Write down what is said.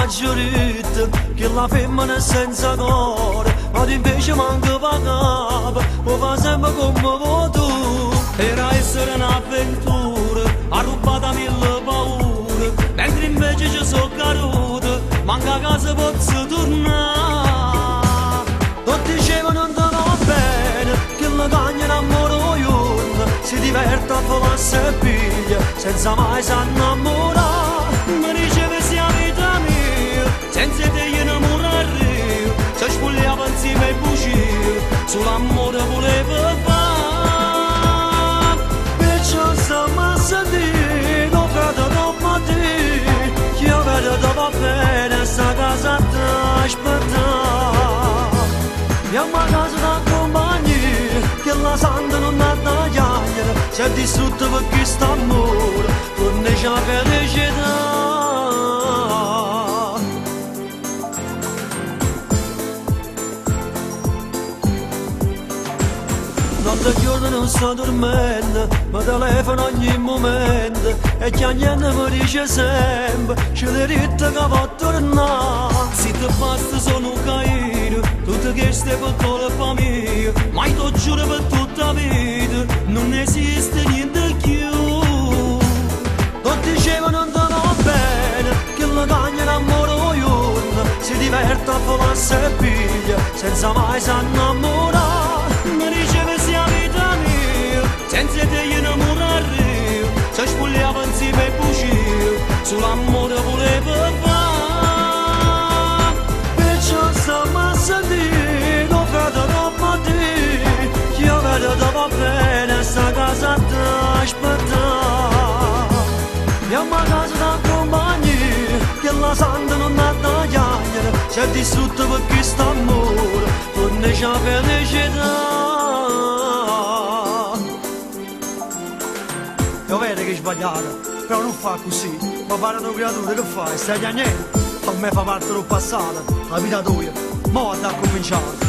giurito che la femmina è senza cuore, ma tu invece manca pa capo, lo fa sempre come vuoi tu. Era essere un'avventura, ha rubato mille paure, mentre invece ci sono caduto, manca a casa posso tornare. Tutti dicevano non ti va bene, che la cagna in amore io, si diverte a fare piglia, senza mai s'annamorare. Mi diceva sia vita mia, senza te io innamorare, se spogliava insieme ai bugie, sull'amore voleva fare. Perciò stiamo a sentire, non vedo come te, io vedo che va bene, sta casa ti aspetta. Andiamo a casa da compagnia, che la santa non ha tagliato, si è distrutto per questo amore, torni a felicità. Notte e giorno non sto dormendo, mi telefono ogni momento e chi niente mi dice sempre, c'è le ritte che va a tornare. Se ti basta sono caino, tutte queste per colpa mia, ma io ti giuro per tutta la vita, non esiste niente più. Tutti dicevano non ti va bene, che la cagna in amore io, si diverte a fare piglia, senza mai s'annamorare. Mi diceva sia vita mia, senza te io innamorare, se spogliava insieme ai bugie, sull'amore voleva fare. Perciò stiamo a sentire, non vedo come te, io vedo che va bene, sta casa ti aspetta. Andiamo a casa da compagnia, che la santa non ha tagliato, si è distrutto per questo amore, torni a felicità. Io vedo che è sbagliato, però non fa così, ma pare una creatura che fai, stai a niente, a me fa parte del passato, la vita tua, mo' da cominciare.